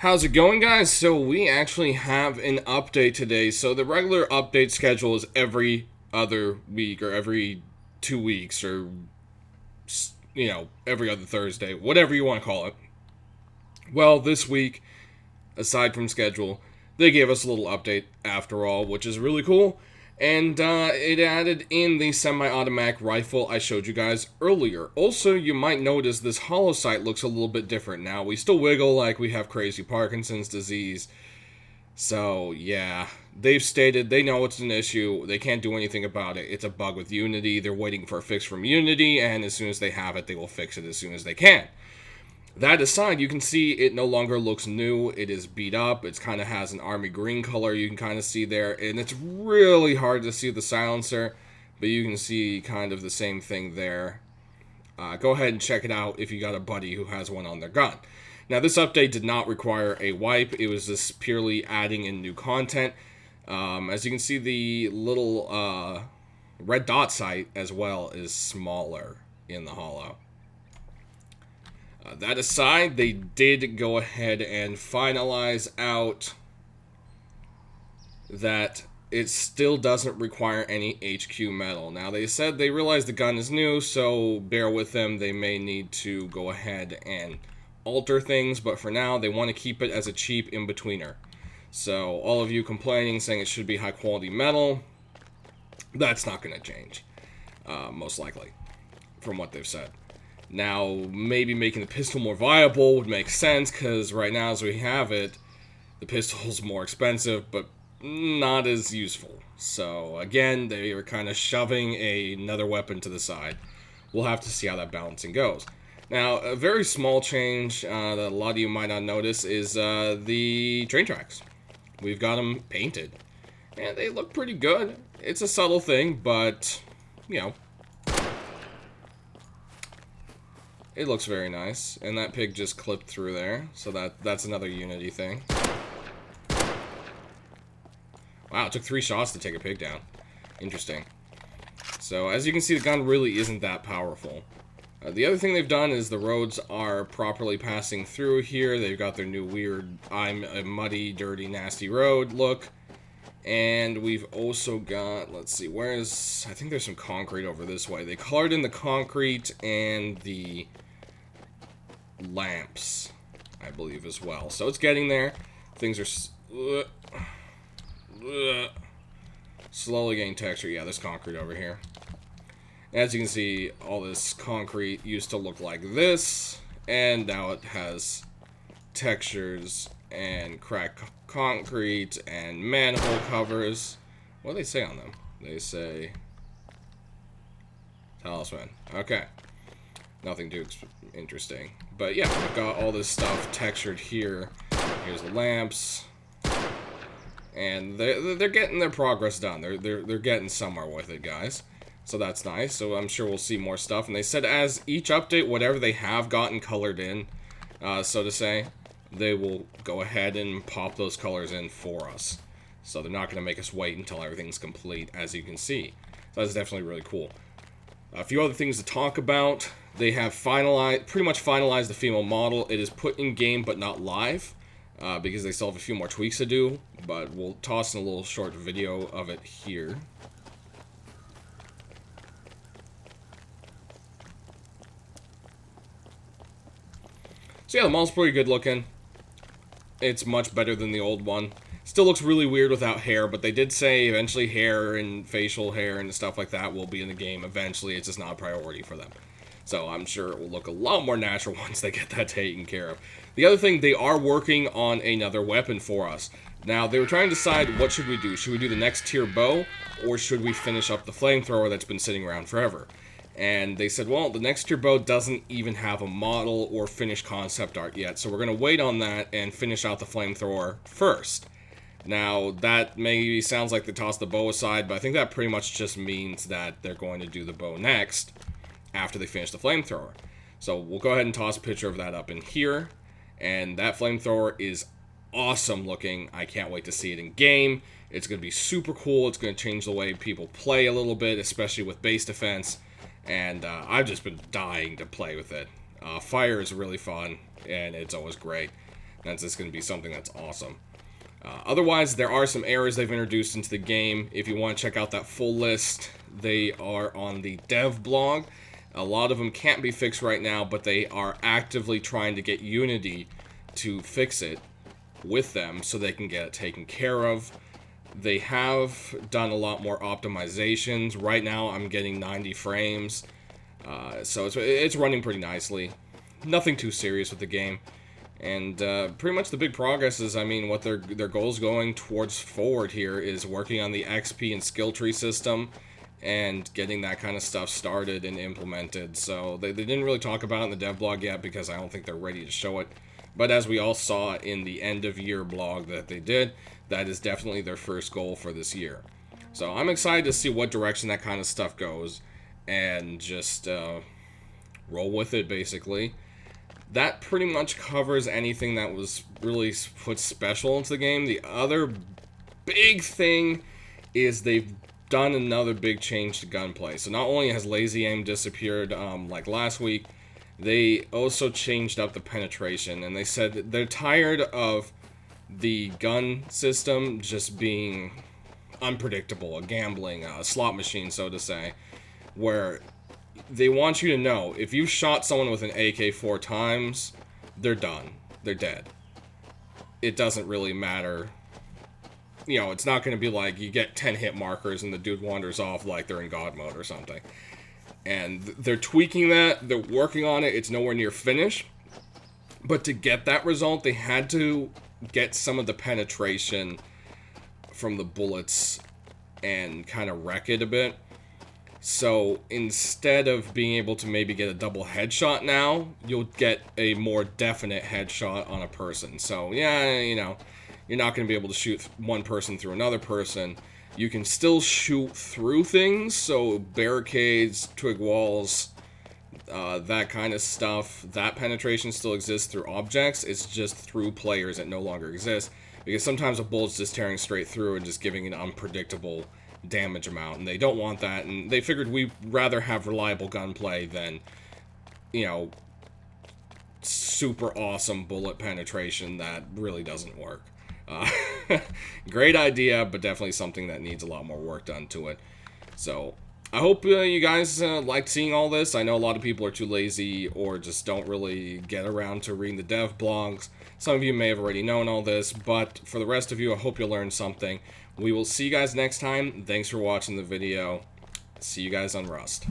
How's it going, guys? So we actually have an update today. So the regular update schedule is every other week or every 2 weeks or, every other Thursday, whatever you want to call it. Well, this week, aside from schedule, they gave us a little update after all, which is really cool. And it added in the semi-automatic rifle I showed you guys earlier. Also, you might notice this hollow sight looks a little bit different now. We still wiggle like we have crazy Parkinson's disease. So, yeah. They've stated they know it's an issue. They can't do anything about it. It's a bug with Unity. They're waiting for a fix from Unity, and as soon as they have it, they will fix it as soon as they can. That aside, you can see it no longer looks new. It is beat up. It kind of has an army green color you can kind of see there. And it's really hard to see the silencer, but you can see kind of the same thing there. Go ahead and check it out if you got a buddy who has one on their gun. Now, this update did not require a wipe. It was just purely adding in new content. As you can see, the little red dot sight as well is smaller in the hollow. That aside, they did go ahead and finalize out that it still doesn't require any HQ metal. Now, they said they realize the gun is new, so bear with them. They may need to go ahead and alter things, but for now, they want to keep it as a cheap in-betweener. So, all of you complaining, saying it should be high-quality metal, that's not going to change, most likely, from what they've said. Now, maybe making the pistol more viable would make sense, because right now, as we have it, the pistol's more expensive, but not as useful. So, again, they are kind of shoving another weapon to the side. We'll have to see how that balancing goes. Now, a very small change that a lot of you might not notice is the train tracks. We've got them painted, and they look pretty good. It's a subtle thing, but, it looks very nice, and that pig just clipped through there, so that's another Unity thing. Wow, it took 3 shots to take a pig down. Interesting. So, as you can see, the gun really isn't that powerful. The other thing they've done is the roads are properly passing through here. They've got their new weird, I'm a muddy, dirty, nasty road look. And we've also got, let's see, I think there's some concrete over this way. They colored in the concrete and the lamps, I believe, as well. So it's getting there. Things are slowly getting texture. Yeah, there's concrete over here. As you can see, all this concrete used to look like this, and now it has textures and cracked concrete and manhole covers. What do they say on them? They say talisman. Okay. Nothing too interesting. But yeah, we've got all this stuff textured here. Here's the lamps. And they're getting their progress done. They're getting somewhere with it, guys. So that's nice. So I'm sure we'll see more stuff. And they said as each update, whatever they have gotten colored in, so to say, they will go ahead and pop those colors in for us. So they're not going to make us wait until everything's complete, as you can see. So that's definitely really cool. A few other things to talk about. They have pretty much finalized the female model. It is put in game, but not live, because they still have a few more tweaks to do. But we'll toss in a little short video of it here. So yeah, the model's pretty good looking. It's much better than the old one. Still looks really weird without hair, but they did say eventually hair and facial hair and stuff like that will be in the game eventually. It's just not a priority for them. So I'm sure it will look a lot more natural once they get that taken care of. The other thing, they are working on another weapon for us. Now, they were trying to decide what should we do. Should we do the next tier bow, or should we finish up the flamethrower that's been sitting around forever? And they said, well, the next tier bow doesn't even have a model or finished concept art yet, so we're going to wait on that and finish out the flamethrower first. Now, that maybe sounds like they tossed the bow aside, but I think that pretty much just means that they're going to do the bow next after they finish the flamethrower. So we'll go ahead and toss a picture of that up in here, and that flamethrower is awesome looking. I can't wait to see it in game. It's going to be super cool. It's going to change the way people play a little bit, especially with base defense. And I've just been dying to play with it. Fire is really fun, and it's always great. That's just going to be something that's awesome. Otherwise, there are some errors they've introduced into the game. If you want to check out that full list, they are on the dev blog. A lot of them can't be fixed right now, but they are actively trying to get Unity to fix it with them so they can get it taken care of. They have done a lot more optimizations. Right now, I'm getting 90 frames, so it's running pretty nicely. Nothing too serious with the game. And pretty much the big progress is, I mean, what their goals going towards forward here is working on the XP and skill tree system and getting that kind of stuff started and implemented. So they didn't really talk about it in the dev blog yet because I don't think they're ready to show it. But as we all saw in the end of year blog that they did, that is definitely their first goal for this year. So I'm excited to see what direction that kind of stuff goes and just roll with it, basically. That pretty much covers anything that was really put special into the game. The other big thing is they've done another big change to gunplay. So not only has lazy aim disappeared like last week, they also changed up the penetration. And they said that they're tired of the gun system just being unpredictable, a gambling, a slot machine, so to say, where they want you to know, if you shot someone with an AK 4 times, they're done. They're dead. It doesn't really matter. You know, it's not going to be like you get 10 hit markers and the dude wanders off like they're in God mode or something. And they're tweaking that. They're working on it. It's nowhere near finished. But to get that result, they had to get some of the penetration from the bullets and kind of wreck it a bit. So instead of being able to maybe get a double headshot now, you'll get a more definite headshot on a person. So yeah, you know, you're not going to be able to shoot one person through another person. You can still shoot through things, so barricades, twig walls, that kind of stuff. That penetration still exists through objects. It's just through players that no longer exist. Because sometimes a bullet's just tearing straight through and just giving an unpredictable damage amount, and they don't want that, and they figured we'd rather have reliable gunplay than, you know, super awesome bullet penetration that really doesn't work. Great idea, but definitely something that needs a lot more work done to it. So I hope you guys liked seeing all this. I know a lot of people are too lazy or just don't really get around to reading the dev blogs. Some of you may have already known all this, but for the rest of you, I hope you learned something. We will see you guys next time. Thanks for watching the video. See you guys on Rust.